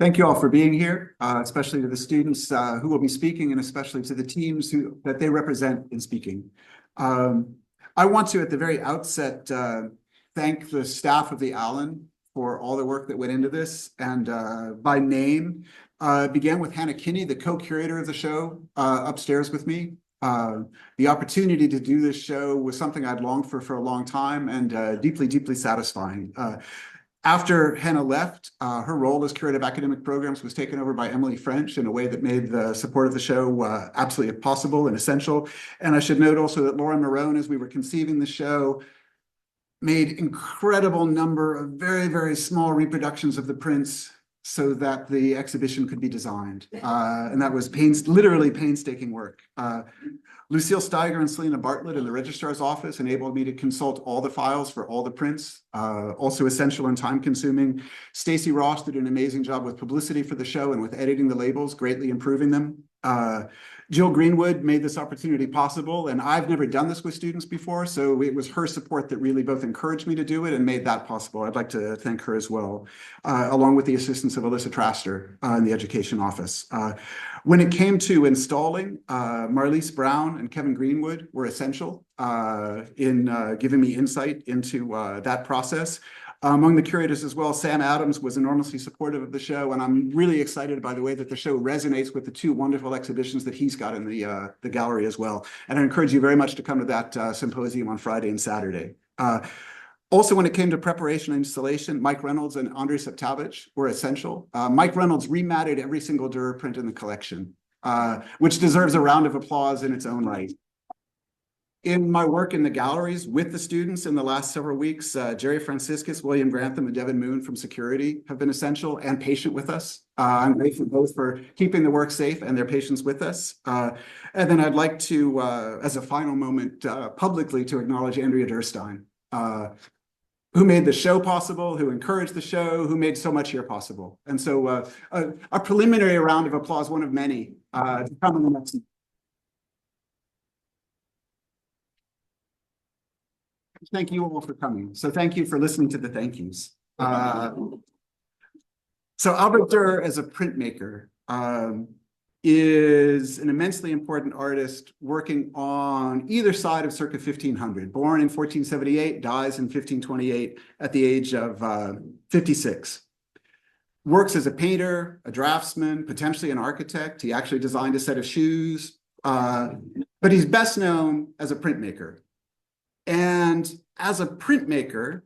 Thank you all for being here, especially to the students who will be speaking, and especially to the teams that they represent in speaking. I want to, at the very outset, thank the staff of the Allen for all the work that went into this, and by name, began with Hannah Kinney, the co-curator of the show, upstairs with me. The opportunity to do this show was something I'd longed for a long time, and deeply, deeply satisfying. After Hannah left, her role as curator of academic programs was taken over by Emily French in a way that made the support of the show absolutely possible and essential. And I should note also that Laura Marone, as we were conceiving the show, made incredible number of very, very small reproductions of the prints so that the exhibition could be designed. And that was literally painstaking work. Lucille Steiger and Selena Bartlett in the registrar's office enabled me to consult all the files for all the prints, also essential and time-consuming. Stacy Ross did an amazing job with publicity for the show and with editing the labels, greatly improving them. Jill Greenwood made this opportunity possible, and I've never done this with students before, so it was her support that really both encouraged me to do it and made that possible. I'd like to thank her as well, along with the assistance of Alyssa Traster in the education office. When it came to installing, Marlise Brown and Kevin Greenwood were essential in giving me insight into that process. Among the curators as well, Sam Adams was enormously supportive of the show, and I'm really excited by the way that the show resonates with the two wonderful exhibitions that he's got in the gallery as well. And I encourage you very much to come to that symposium on Friday and Saturday. Also, when it came to preparation and installation, Mike Reynolds and Andrei Septavich were essential. Mike Reynolds rematted every single Dürer print in the collection, which deserves a round of applause in its own right. In my work in the galleries with the students in the last several weeks, Jerry Franciscus, William Grantham, and Devin Moon from security have been essential and patient with us. I'm grateful both for keeping the work safe and their patience with us. And then I'd like to, as a final moment, publicly to acknowledge Andrea Durstein, who made the show possible, who encouraged the show, who made so much here possible. And so a preliminary round of applause, one of many, to come in the next. Thank you all for coming. So thank you for listening to the thank yous. So Albrecht Dürer, as a printmaker, is an immensely important artist working on either side of circa 1500. Born in 1478, dies in 1528 at the age of 56. Works as a painter, a draftsman, potentially an architect. He actually designed a set of shoes, but he's best known as a printmaker. And as a printmaker,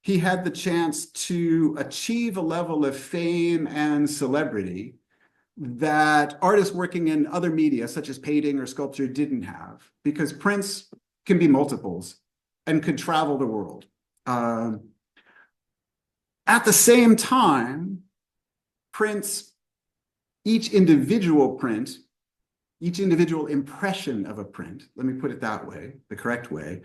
he had the chance to achieve a level of fame and celebrity that artists working in other media, such as painting or sculpture, didn't have, because prints can be multiples and could travel the world. At the same time, prints, each individual print, each individual impression of a print, let me put it that way, the correct way,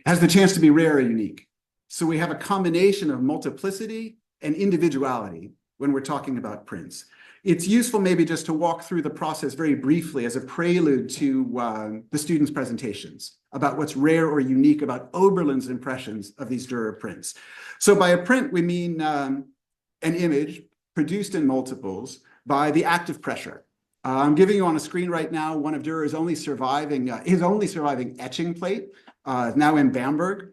has the chance to be rare or unique. So we have a combination of multiplicity and individuality when we're talking about prints. It's useful maybe just to walk through the process very briefly as a prelude to the students' presentations about what's rare or unique about Oberlin's impressions of these Dürer prints. So by a print, we mean an image produced in multiples by the active pressure. I'm giving you on a screen right now one of Dürer's only surviving etching plate, now in Bamberg.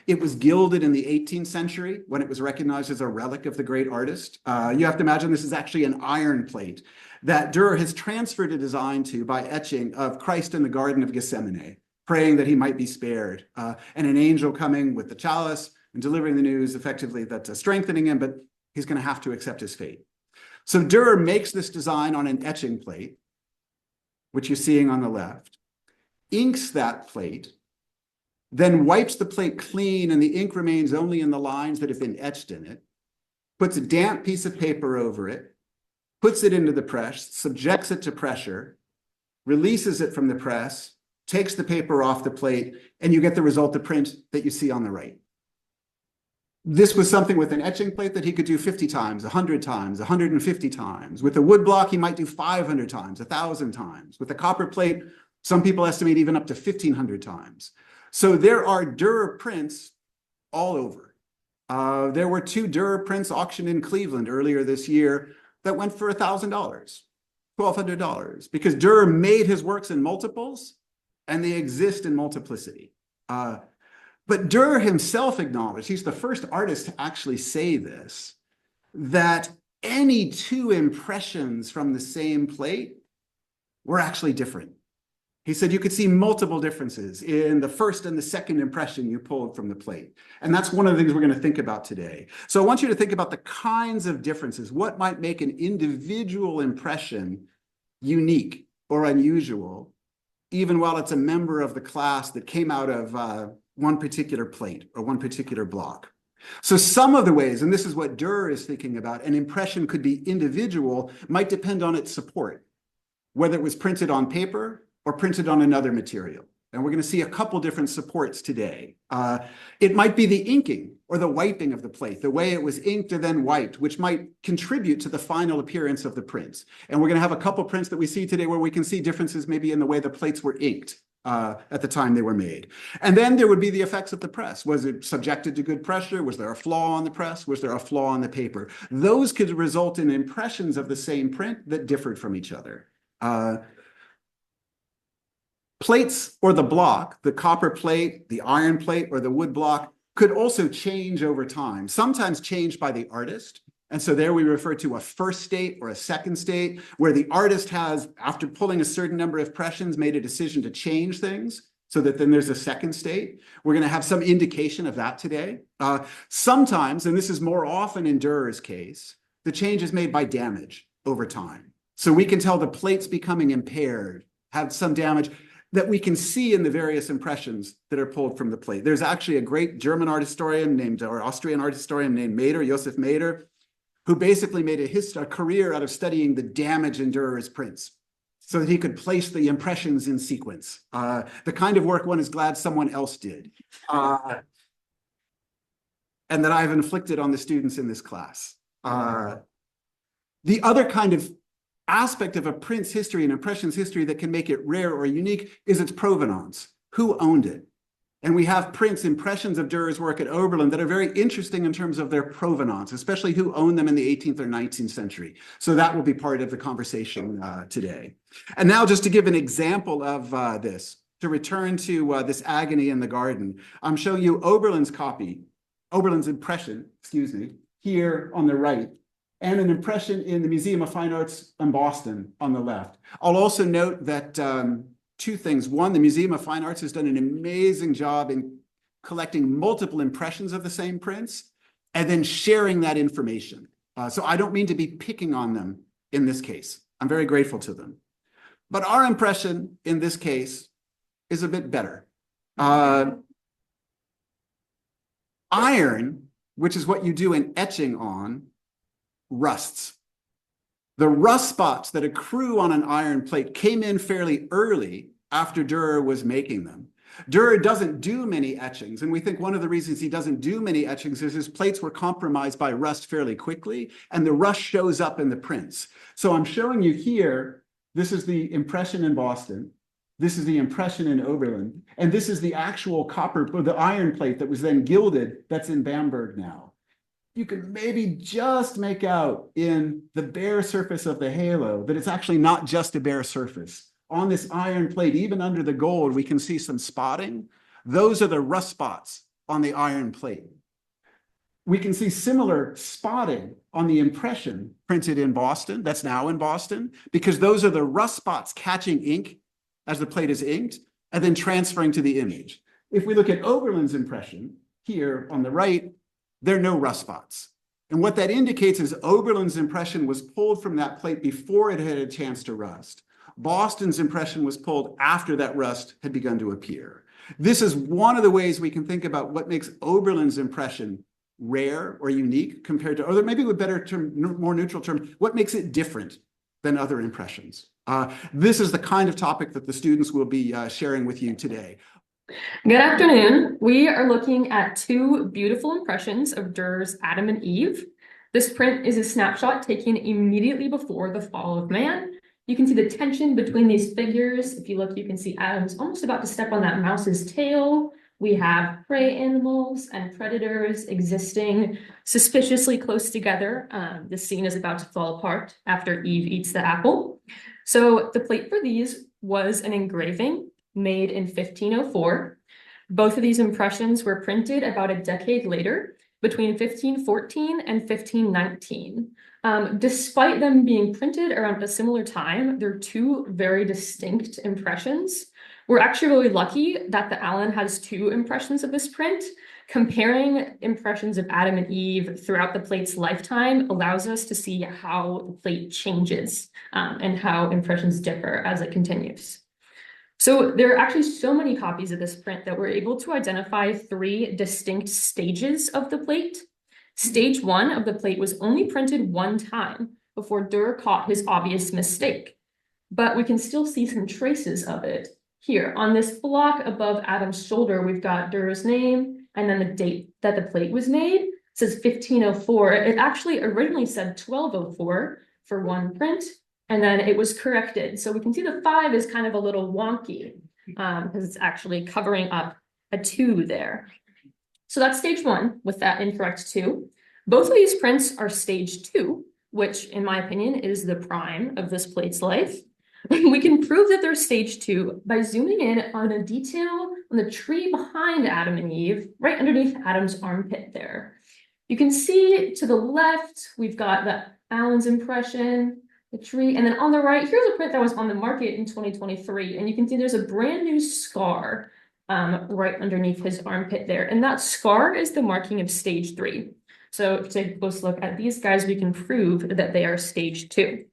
It was gilded in the 18th century when it was recognized as a relic of the great artist. You have to imagine this is actually an iron plate that Dürer has transferred a design to by etching of Christ in the Garden of Gethsemane, praying that he might be spared, and an angel coming with the chalice and delivering the news effectively that's strengthening him, but he's going to have to accept his fate. So Dürer makes this design on an etching plate, which you're seeing on the left, inks that plate, then wipes the plate clean and the ink remains only in the lines that have been etched in it, puts a damp piece of paper over it, puts it into the press, subjects it to pressure, releases it from the press, takes the paper off the plate, and you get the result, the print that you see on the right. This was something with an etching plate that he could do 50 times, 100 times, 150 times. With a woodblock, he might do 500 times, 1,000 times. With a copper plate, some people estimate even up to 1,500 times. So there are Dürer prints all over. There were 2 Dürer prints auctioned in Cleveland earlier this year that went for $1,000, $1,200, because Dürer made his works in multiples and they exist in multiplicity. But Dürer himself acknowledged, he's the first artist to actually say this, that any 2 impressions from the same plate were actually different. He said you could see multiple differences in the first and the second impression you pulled from the plate. And that's one of the things we're going to think about today. So I want you to think about the kinds of differences, what might make an individual impression unique or unusual, even while it's a member of the class that came out of one particular plate or one particular block. So some of the ways, and this is what Dürer is thinking about, an impression could be individual, might depend on its support, whether it was printed on paper or printed on another material. And we're going to see a couple different supports today. It might be the inking or the wiping of the plate, the way it was inked and then wiped, which might contribute to the final appearance of the prints. And we're going to have a couple prints that we see today where we can see differences maybe in the way the plates were inked at the time they were made. And then there would be the effects of the press. Was it subjected to good pressure? Was there a flaw on the press? Was there a flaw on the paper? Those could result in impressions of the same print that differed from each other. Plates or the block, the copper plate, the iron plate, or the wood block could also change over time, sometimes changed by the artist. And so there we refer to a first state or a second state, where the artist has, after pulling a certain number of impressions, made a decision to change things, so that then there's a second state. We're going to have some indication of that today. Sometimes, and this is more often in Dürer's case, the change is made by damage over time. So we can tell the plate's becoming impaired, have some damage that we can see in the various impressions that are pulled from the plate. There's actually a great German art historian named, or Austrian art historian named Mader, Josef Mader, who basically made a career out of studying the damage in Dürer's prints so that he could place the impressions in sequence. The kind of work one is glad someone else did. And that I've inflicted on the students in this class. The other kind of aspect of a print's history and impressions history that can make it rare or unique is its provenance. Who owned it? And we have prints, impressions of Dürer's work at Oberlin that are very interesting in terms of their provenance, especially who owned them in the 18th or 19th century. So that will be part of the conversation today. And now just to give an example of this, to return to this agony in the garden, I'm showing you Oberlin's impression, here on the right, and an impression in the Museum of Fine Arts in Boston on the left. I'll also note that 2 things. One, the Museum of Fine Arts has done an amazing job in collecting multiple impressions of the same prints and then sharing that information. So I don't mean to be picking on them in this case. I'm very grateful to them. But our impression in this case is a bit better. Iron, which is what you do in etching on, rusts. The rust spots that accrue on an iron plate came in fairly early after Dürer was making them. Dürer doesn't do many etchings, and we think one of the reasons he doesn't do many etchings is his plates were compromised by rust fairly quickly, and the rust shows up in the prints. So I'm showing you here, this is the impression in Boston, this is the impression in Oberlin, and this is the actual copper, or the iron plate that was then gilded that's in Bamberg now. You can maybe just make out in the bare surface of the halo that it's actually not just a bare surface. On this iron plate, even under the gold, we can see some spotting. Those are the rust spots on the iron plate. We can see similar spotting on the impression printed in Boston, that's now in Boston, because those are the rust spots catching ink as the plate is inked and then transferring to the image. If we look at Oberlin's impression here on the right, there are no rust spots. And what that indicates is Oberlin's impression was pulled from that plate before it had a chance to rust. Boston's impression was pulled after that rust had begun to appear. This is one of the ways we can think about what makes Oberlin's impression rare or unique compared to, or maybe with better term, more neutral term, what makes it different than other impressions. This is the kind of topic that the students will be sharing with you today. Good afternoon. We are looking at 2 beautiful impressions of Dürer's Adam and Eve. This print is a snapshot taken immediately before the fall of man. You can see the tension between these figures. If you look, you can see Adam's almost about to step on that mouse's tail, We have prey animals and predators existing suspiciously close together. The scene is about to fall apart after Eve eats the apple. So the plate for these was an engraving made in 1504. Both of these impressions were printed about a decade later, between 1514 and 1519. Despite them being printed around a similar time, they're two very distinct impressions. We're actually really lucky that the Allen has two impressions of this print. Comparing impressions of Adam and Eve throughout the plate's lifetime allows us to see how the plate changes and how impressions differ as it continues. So there are actually so many copies of this print that we're able to identify three distinct stages of the plate. Stage one of the plate was only printed one time before Dürer caught his obvious mistake, but we can still see some traces of it. Here, on this block above Adam's shoulder, we've got Dürer's name and then the date that the plate was made. It says 1504. It actually originally said 1204 for one print, and then it was corrected. So we can see the 5 is kind of a little wonky because it's actually covering up a 2 there. So that's stage 1 with that incorrect 2. Both of these prints are stage 2, which in my opinion is the prime of this plate's life. We can prove that they're stage 2 by zooming in on a detail on the tree behind Adam and Eve, right underneath Adam's armpit there. You can see to the left, we've got the Allen's impression, the tree, and then on the right, here's a print that was on the market in 2023, and you can see there's a brand new scar right underneath his armpit there, and that scar is the marking of stage 3. So if you take a close look at these guys, we can prove that they are stage 2.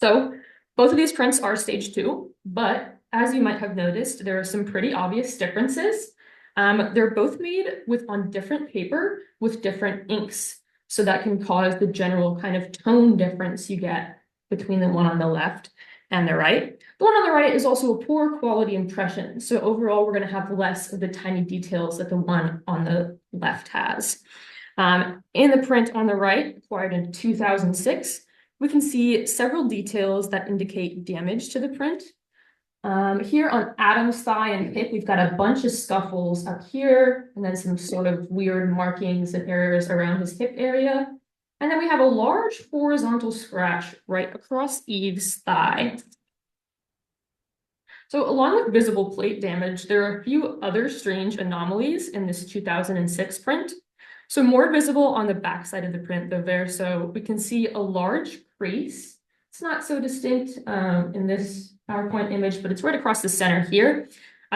So both of these prints are stage 2, but as you might have noticed, there are some pretty obvious differences. They're both made on different paper with different inks. So that can cause the general kind of tone difference you get between the one on the left and the right. The one on the right is also a poor quality impression. So overall, we're going to have less of the tiny details that the one on the left has. In the print on the right, acquired in 2006, we can see several details that indicate damage to the print. Here on Adam's thigh and hip, we've got a bunch of scuffles up here, and then some sort of weird markings and errors around his hip area. And then we have a large horizontal scratch right across Eve's thigh. So along with visible plate damage, there are a few other strange anomalies in this 2006 print. So more visible on the back side of the print, the verso, we can see a large crease. It's not so distinct in this PowerPoint image, but it's right across the center here.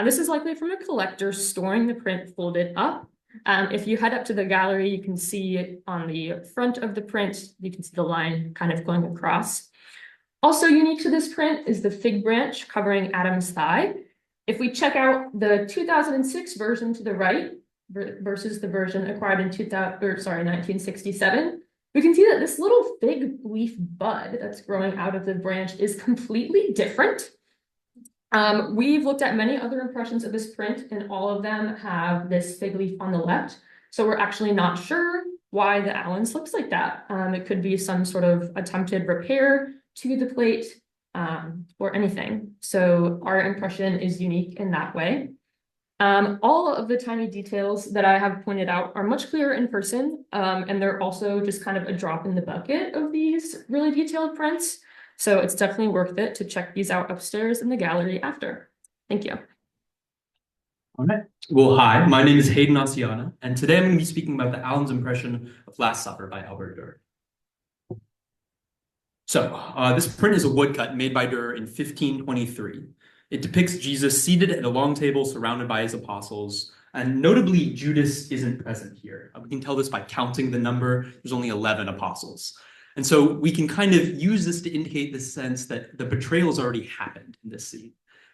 This is likely from a collector storing the print folded up. If you head up to the gallery, you can see on the front of the print, you can see the line kind of going across. Also unique to this print is the fig branch covering Adam's thigh. If we check out the 2006 version to the right versus the version acquired in 1967, we can see that this little fig leaf bud that's growing out of the branch is completely different. We've looked at many other impressions of this print, and all of them have this fig leaf on the left. So we're actually not sure why the Allen's looks like that. It could be some sort of attempted repair to the plate or anything. So our impression is unique in that way. All of the tiny details that I have pointed out are much clearer in person, and they're also just kind of a drop in the bucket of these really detailed prints. So it's definitely worth it to check these out upstairs in the gallery after. Thank you. All right. Well, hi, my name is Hayden Asiana, and today I'm going to be speaking about the Allen's impression of Last Supper by Albrecht Dürer. So this print is a woodcut made by Dürer in 1523. It depicts Jesus seated at a long table surrounded by his apostles, and notably Judas isn't present here. We can tell this by counting the number. There's only 11 apostles. And so we can kind of use this to indicate the sense that the betrayal's already happened in this scene,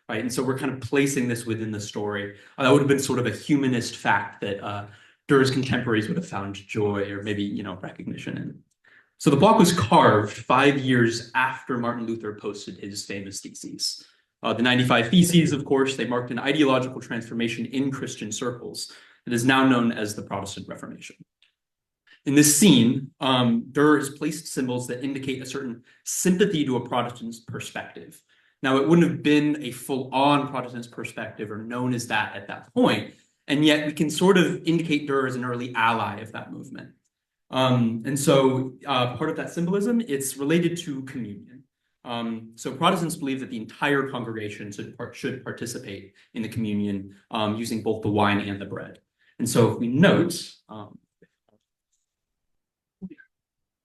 right? And so we're kind of placing this within the story. That would have been sort of a humanist fact that Dürer's contemporaries would have found joy or maybe, recognition in. So the block was carved 5 years after Martin Luther posted his famous theses. The 95 Theses, of course, they marked an ideological transformation in Christian circles that is now known as the Protestant Reformation. In this scene, Dürer has placed symbols that indicate a certain sympathy to a Protestant's perspective. Now, it wouldn't have been a full-on Protestant perspective or known as that at that point. And yet we can sort of indicate Dürer as an early ally of that movement. And so part of that symbolism, it's related to communion. So Protestants believe that the entire congregation should participate in the communion using both the wine and the bread. And so if we note,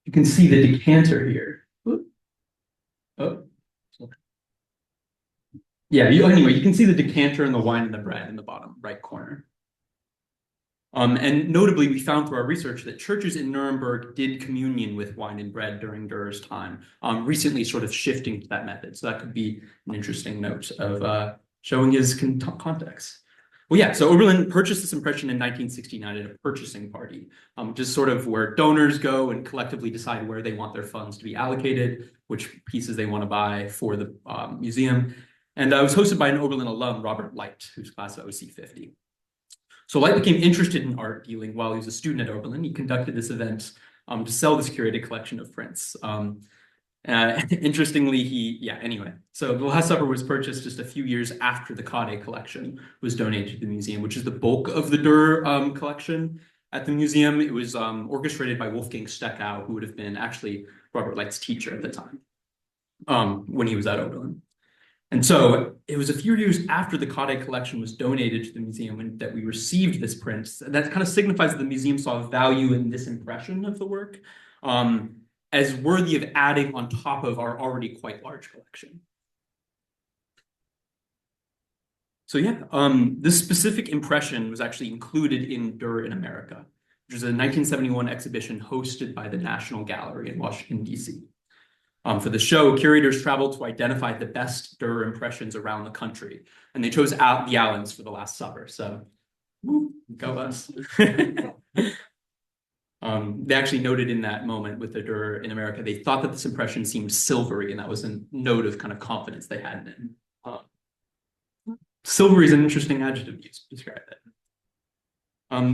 you can see the decanter here. Oh. Yeah, anyway, you can see the decanter and the wine and the bread in the bottom right corner. And notably, we found through our research that churches in Nuremberg did communion with wine and bread during Dürer's time, recently sort of shifting to that method. So that could be an interesting note of showing his context. Well, yeah, so Oberlin purchased this impression in 1969 at a purchasing party, just sort of where donors go and collectively decide where they want their funds to be allocated, which pieces they want to buy for the museum. And it was hosted by an Oberlin alum, Robert Light, who's class of OC 50. So Light became interested in art dealing while he was a student at Oberlin. He conducted this event to sell this curated collection of prints. Interestingly, anyway. So The Last Supper was purchased just a few years after the Kade collection was donated to the museum, which is the bulk of the Dürer collection at the museum. It was orchestrated by Wolfgang Steckow, who would have been actually Robert Light's teacher at the time when he was at Oberlin. And so it was a few years after the Kade collection was donated to the museum that we received this print. That kind of signifies that the museum saw value in this impression of the work as worthy of adding on top of our already quite large collection. So yeah, this specific impression was actually included in Dürer in America, which was a 1971 exhibition hosted by the National Gallery in Washington, D.C. For the show, curators traveled to identify the best Dürer impressions around the country, and they chose out the Allens for The Last Supper. So, go us. They actually noted in that moment with the Dürer in America, they thought that this impression seemed silvery, and that was a note of kind of confidence they had in it. Silvery is an interesting adjective used to describe it.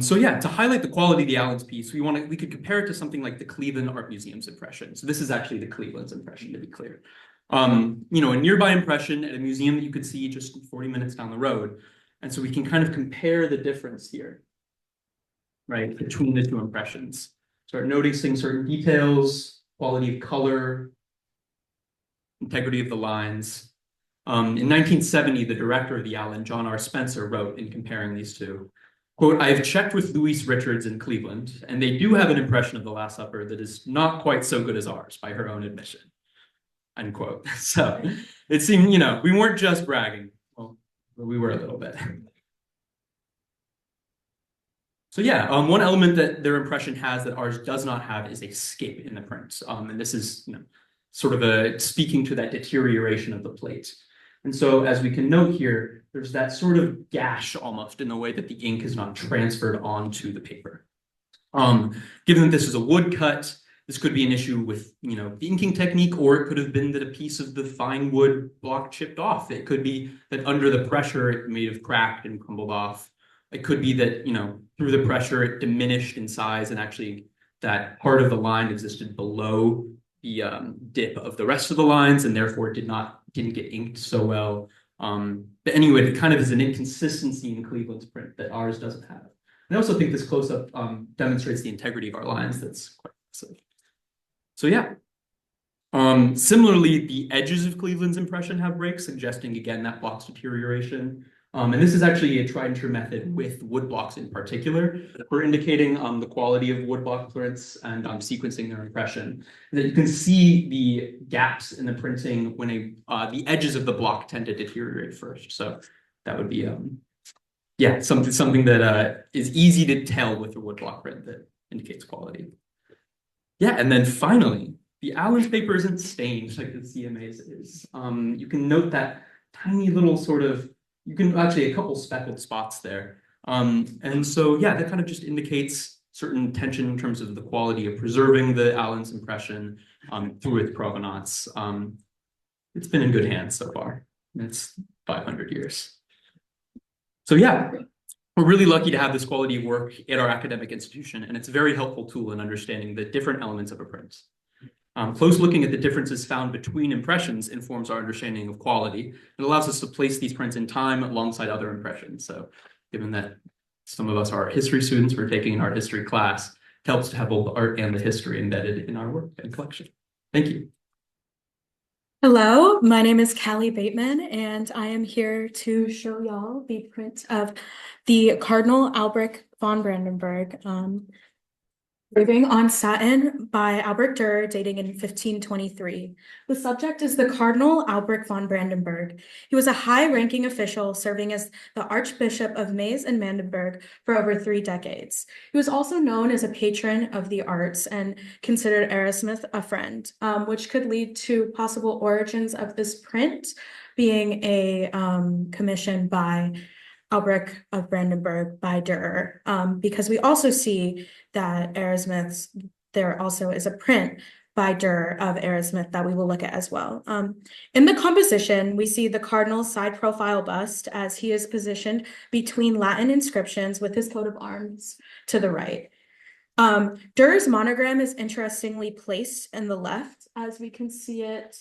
So yeah, to highlight the quality of the Allens piece, we could compare it to something like the Cleveland Art Museum's impression. So this is actually the Cleveland's impression, to be clear. A nearby impression at a museum that you could see just 40 minutes down the road. And so we can kind of compare the difference here, right, between the two impressions. Start noticing certain details, quality of color, integrity of the lines. In 1970, the director of the Allen, John R. Spencer, wrote in comparing these two, quote, "I've checked with Louise Richards in Cleveland, and they do have an impression of The Last Supper that is not quite so good as ours, by her own admission." Unquote. So it seemed, we weren't just bragging. Well, we were a little bit. So yeah, one element that their impression has that ours does not have is a skip in the print. And this is, sort of speaking to that deterioration of the plate. And so as we can note here, there's that sort of gash almost in the way that the ink is not transferred onto the paper. Given that this is a woodcut, this could be an issue with, the inking technique, or it could have been that a piece of the fine wood block chipped off. It could be that under the pressure, it may have cracked and crumbled off. It could be that, through the pressure, it diminished in size, and actually that part of the line existed below the dip of the rest of the lines, and therefore it didn't get inked so well. But anyway, it kind of is an inconsistency in Cleveland's print that ours doesn't have. And I also think this close-up demonstrates the integrity of our lines. That's quite impressive. So yeah. Similarly, the edges of Cleveland's impression have breaks, suggesting again that block's deterioration. And this is actually a tried and true method with wood blocks in particular for indicating the quality of wood block prints and sequencing their impression. That you can see the gaps in the printing when the edges of the block tend to deteriorate first. So that would be something that is easy to tell with a wood block print that indicates quality. Yeah, and then finally, the Allen's paper isn't stained like the CMA's is. You can note that tiny little sort of, a couple speckled spots there. And so, yeah, that kind of just indicates certain tension in terms of the quality of preserving the Allen's impression through its provenance. It's been in good hands so far. It's 500 years. So yeah, we're really lucky to have this quality of work at our academic institution, and it's a very helpful tool in understanding the different elements of a print. Close looking at the differences found between impressions informs our understanding of quality. It allows us to place these prints in time alongside other impressions. So given that Some of us are history students. We're taking an art history class. It helps to have both the art and the history embedded in our work and collection. Thank you. Hello, my name is Callie Bateman, and I am here to show y'all the print of the Cardinal Albrecht von Brandenburg, engraving on satin by Albrecht Dürer, dating in 1523. The subject is the Cardinal Albrecht von Brandenburg. He was a high-ranking official serving as the Archbishop of Mainz and Brandenburg for over 3 decades. He was also known as a patron of the arts and considered Erasmus a friend, which could lead to possible origins of this print being a commission by Albrecht of Brandenburg by Dürer, because we also see that Erasmus, there also is a print by Dürer of Erasmus that we will look at as well. In the composition, we see the cardinal's side profile bust as he is positioned between Latin inscriptions with his coat of arms to the right. Dürer's monogram is interestingly placed in the left, as we can see it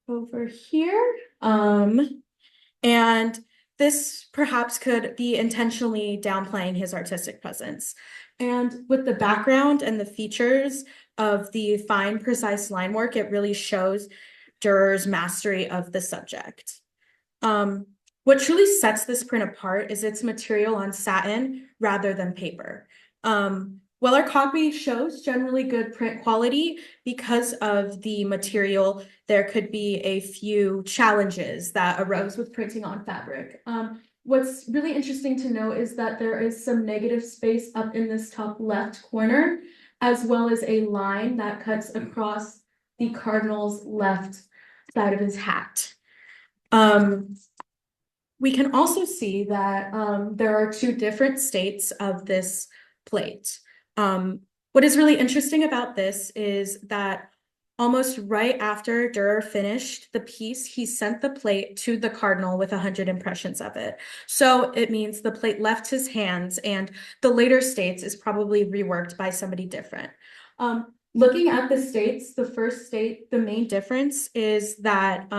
over here. And this perhaps could be intentionally downplaying his artistic presence. And with the background and the features of the fine, precise line work, it really shows Dürer's mastery of the subject. What truly sets this print apart is its material on satin rather than paper. While our copy shows generally good print quality, because of the material, there could be a few challenges that arose with printing on fabric. What's really interesting to note is that there is some negative space up in this top left corner, as well as a line that cuts across the cardinal's left side of his hat. We can also see that there are 2 different states of this plate. What is really interesting about this is that almost right after Dürer finished the piece, he sent the plate to the cardinal with 100 impressions of it. So it means the plate left his hands, and the later states is probably reworked by somebody different. Looking at the states, the first state, the main difference is that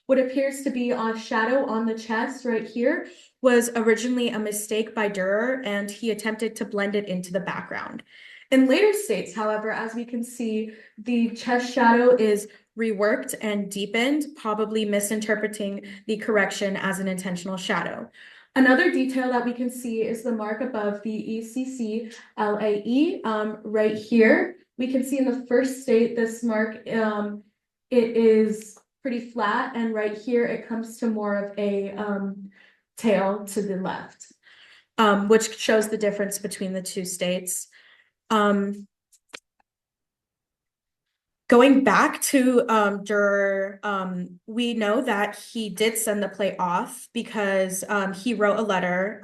what appears to be a shadow on the chest right here was originally a mistake by Dürer, and he attempted to blend it into the background. In later states, however, as we can see, the chest shadow is reworked and deepened, probably misinterpreting the correction as an intentional shadow. Another detail that we can see is the mark above the ECCLAE right here. We can see in the first state, this mark, it is pretty flat, and right here it comes to more of a tail to the left, which shows the difference between the 2 states. Going back to Dürer, we know that he did send the plate off because he wrote a letter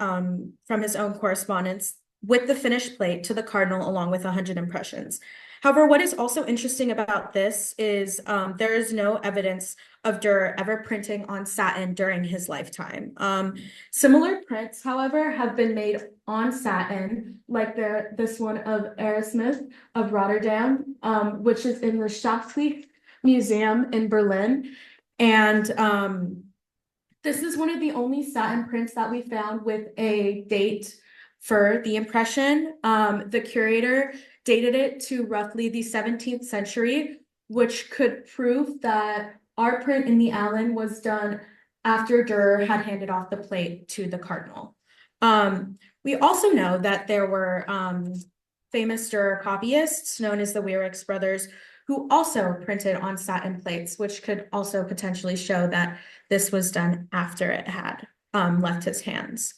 from his own correspondence with the finished plate to the cardinal along with 100 impressions. However, what is also interesting about this is there is no evidence of Dürer ever printing on satin during his lifetime. Similar prints, however, have been made on satin, like this one of Erasmus of Rotterdam, which is in the Staatskunst Museum in Berlin. And this is one of the only satin prints that we found with a date for the impression. The curator dated it to roughly the 17th century, which could prove that our print in the Allen was done after Dürer had handed off the plate to the cardinal. We also know that there were famous Dürer copyists known as the Weirix brothers who also printed on satin plates, which could also potentially show that this was done after it had left his hands.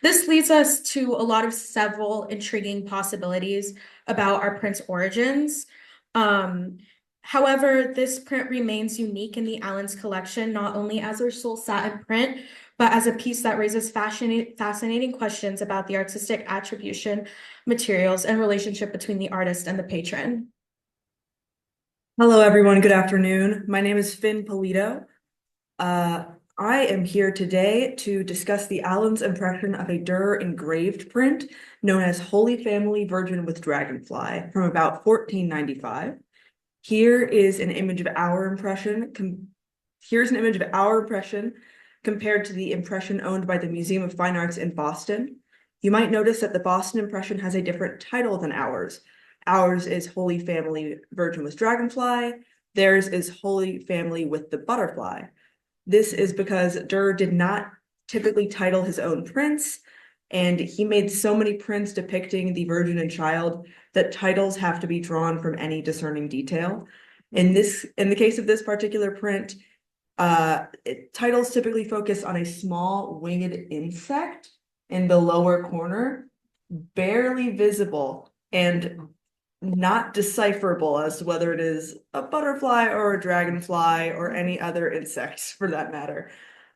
This leads us to a lot of several intriguing possibilities about our print's origins. However, this print remains unique in the Allen's collection, not only as our sole satin print, but as a piece that raises fascinating questions about the artistic attribution, materials, and relationship between the artist and the patron. Hello, everyone. Good afternoon. My name is Finn Polito. I am here today to discuss the Allen's impression of a Dürer engraved print known as Holy Family Virgin with Dragonfly from about 1495. Here is an image of our impression. Here's an image of our impression compared to the impression owned by the Museum of Fine Arts in Boston. You might notice that the Boston impression has a different title than ours. Ours is Holy Family Virgin with Dragonfly. Theirs is Holy Family with the Butterfly. This is because Dürer did not typically title his own prints, and he made so many prints depicting the Virgin and Child that titles have to be drawn from any discerning detail. In the case of this particular print, titles typically focus on a small winged insect in the lower corner, barely visible and not decipherable as to whether it is a butterfly or a dragonfly or any other insect for that matter.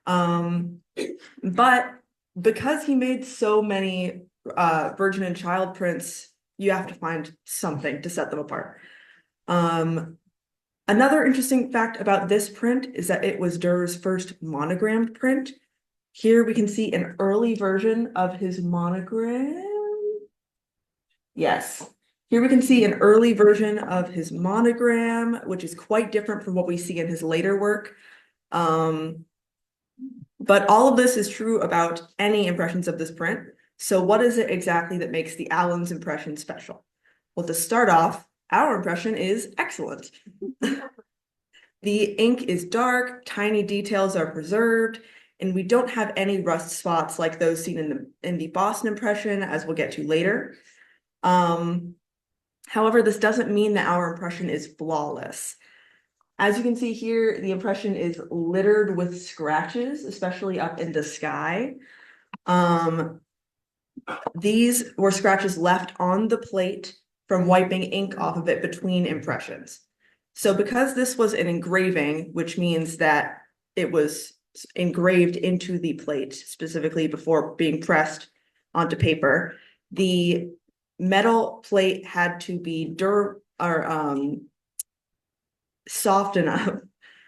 But because he made so many Virgin and Child prints, you have to find something to set them apart. Another interesting fact about this print is that it was Dürer's first monogrammed print. Here we can see an early version of his monogram. Yes. Here we can see an early version of his monogram, which is quite different from what we see in his later work. But all of this is true about any impressions of this print. So what is it exactly that makes the Allen's impression special? Well, to start off, our impression is excellent. The ink is dark, tiny details are preserved, and we don't have any rust spots like those seen in the Boston impression, as we'll get to later. However, this doesn't mean that our impression is flawless. As you can see here, the impression is littered with scratches, especially up in the sky. These were scratches left on the plate from wiping ink off of it between impressions. So because this was an engraving, which means that it was engraved into the plate specifically before being pressed onto paper, the metal plate had to be soft enough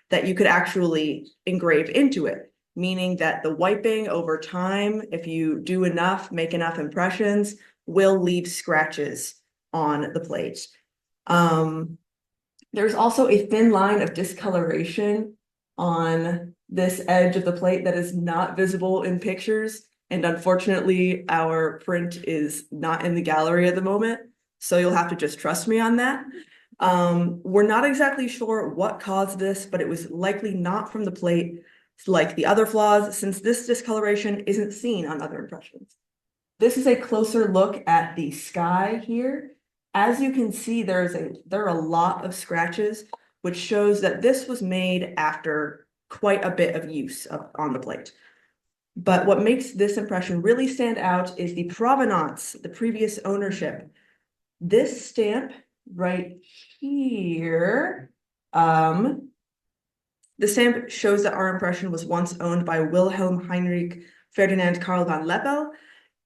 that you could actually engrave into it, meaning that the wiping over time, if you do enough, make enough impressions, will leave scratches on the plate. There's also a thin line of discoloration on this edge of the plate that is not visible in pictures. And unfortunately, our print is not in the gallery at the moment, so you'll have to just trust me on that. We're not exactly sure what caused this, but it was likely not from the plate like the other flaws, since this discoloration isn't seen on other impressions. This is a closer look at the sky here. As you can see, there are a lot of scratches, which shows that this was made after quite a bit of use on the plate. But what makes this impression really stand out is the provenance, the previous ownership. This stamp right here, the stamp shows that our impression was once owned by Wilhelm Heinrich Ferdinand Karl van Leppel,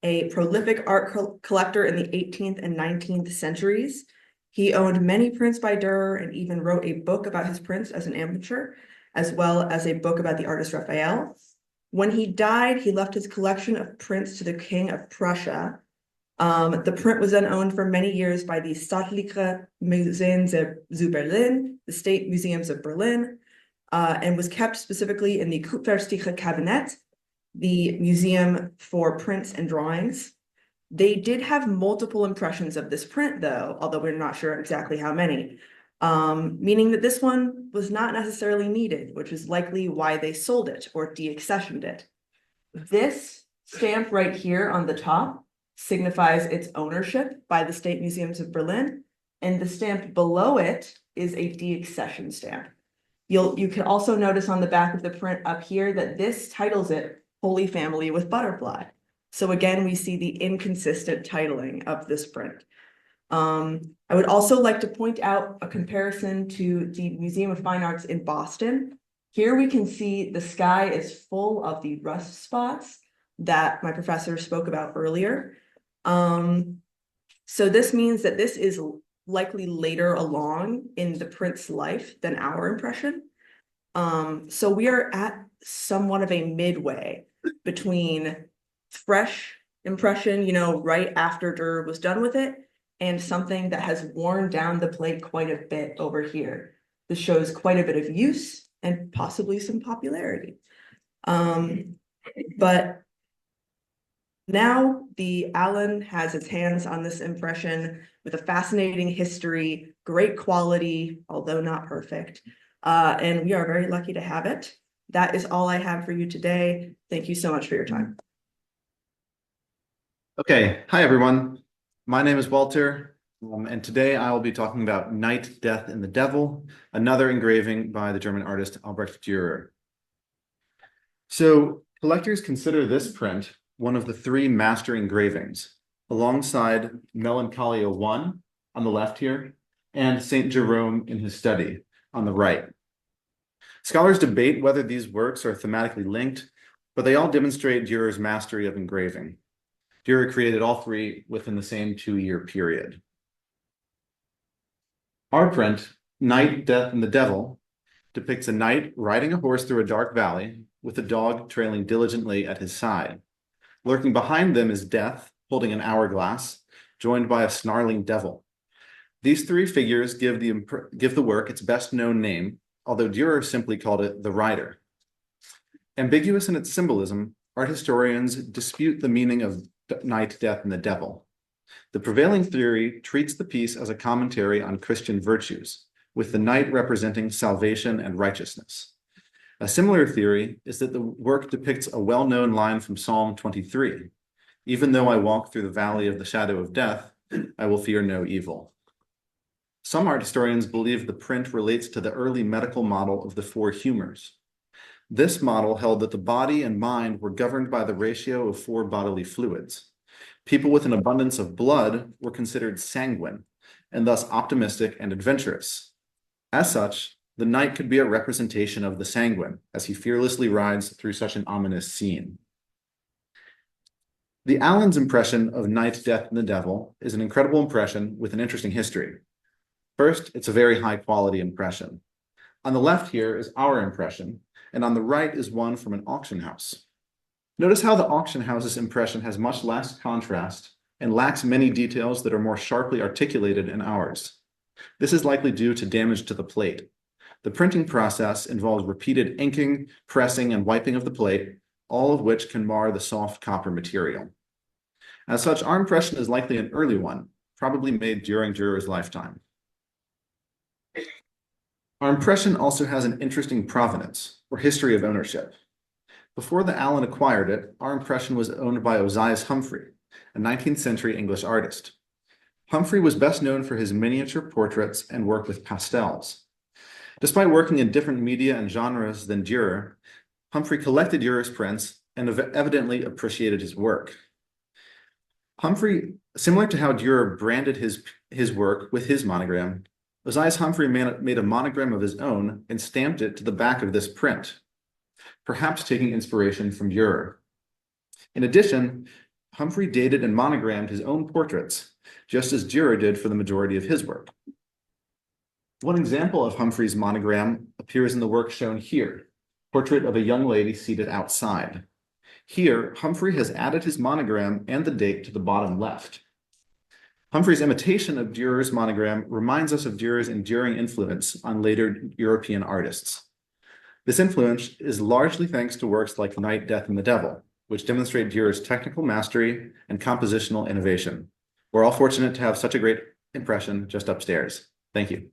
a prolific art collector in the 18th and 19th centuries. He owned many prints by Dürer and even wrote a book about his prints as an amateur, as well as a book about the artist Raphael. When he died, he left his collection of prints to the King of Prussia. The print was then owned for many years by the Staatliche Museen zu Berlin, the State Museums of Berlin, and was kept specifically in the Kupferstiche Kabinett, the museum for prints and drawings. They did have multiple impressions of this print, though, although we're not sure exactly how many, meaning that this one was not necessarily needed, which is likely why they sold it or deaccessioned it. This stamp right here on the top signifies its ownership by the State Museums of Berlin, and the stamp below it is a deaccession stamp. You can also notice on the back of the print up here that this titles it Holy Family with Butterfly. So again, we see the inconsistent titling of this print. I would also like to point out a comparison to the Museum of Fine Arts in Boston. Here we can see the sky is full of the rust spots that my professor spoke about earlier. So this means that this is likely later along in the print's life than our impression. So we are at somewhat of a midway between fresh impression, right after Dürer was done with it, and something that has worn down the plate quite a bit over here. This shows quite a bit of use and possibly some popularity. But Now, the Allen has its hands on this impression with a fascinating history, great quality, although not perfect. And we are very lucky to have it. That is all I have for you today. Thank you so much for your time. Okay, hi everyone. My name is Walter, and today I will be talking about Night, Death, and the Devil, another engraving by the German artist Albrecht Dürer. So, collectors consider this print one of the three master engravings, alongside Melancholia I on the left here, and Saint Jerome in his study on the right. Scholars debate whether these works are thematically linked, but they all demonstrate Dürer's mastery of engraving. Dürer created all three within the same 2-year period. Our print, Night, Death, and the Devil, depicts a knight riding a horse through a dark valley with a dog trailing diligently at his side. Lurking behind them is Death, holding an hourglass, joined by a snarling devil. These three figures give the work its best known name, although Dürer simply called it the Rider. Ambiguous in its symbolism, art historians dispute the meaning of Night, Death, and the Devil. The prevailing theory treats the piece as a commentary on Christian virtues, with the knight representing salvation and righteousness. A similar theory is that the work depicts a well-known line from Psalm 23, "Even though I walk through the valley of the shadow of death, I will fear no evil." Some art historians believe the print relates to the early medical model of the four humors. This model held that the body and mind were governed by the ratio of 4 bodily fluids. People with an abundance of blood were considered sanguine, and thus optimistic and adventurous. As such, the knight could be a representation of the sanguine, as he fearlessly rides through such an ominous scene. The Allen's impression of Night, Death, and the Devil is an incredible impression with an interesting history. First, it's a very high-quality impression. On the left here is our impression, and on the right is one from an auction house. Notice how the auction house's impression has much less contrast and lacks many details that are more sharply articulated in ours. This is likely due to damage to the plate. The printing process involves repeated inking, pressing, and wiping of the plate, all of which can mar the soft copper material. As such, our impression is likely an early one, probably made during Dürer's lifetime. Our impression also has an interesting provenance, or history of ownership. Before the Allen acquired it, our impression was owned by Ozias Humphrey, a 19th century English artist. Humphrey was best known for his miniature portraits and work with pastels. Despite working in different media and genres than Dürer, Humphrey collected Dürer's prints and evidently appreciated his work. Humphrey, similar to how Dürer branded his work with his monogram, Ozias Humphrey made a monogram of his own and stamped it to the back of this print, perhaps taking inspiration from Dürer. In addition, Humphrey dated and monogrammed his own portraits, just as Dürer did for the majority of his work. One example of Humphrey's monogram appears in the work shown here, portrait of a young lady seated outside. Here, Humphrey has added his monogram and the date to the bottom left. Humphrey's imitation of Dürer's monogram reminds us of Dürer's enduring influence on later European artists. This influence is largely thanks to works like Night, Death, and the Devil, which demonstrate Dürer's technical mastery and compositional innovation. We're all fortunate to have such a great impression just upstairs. Thank you.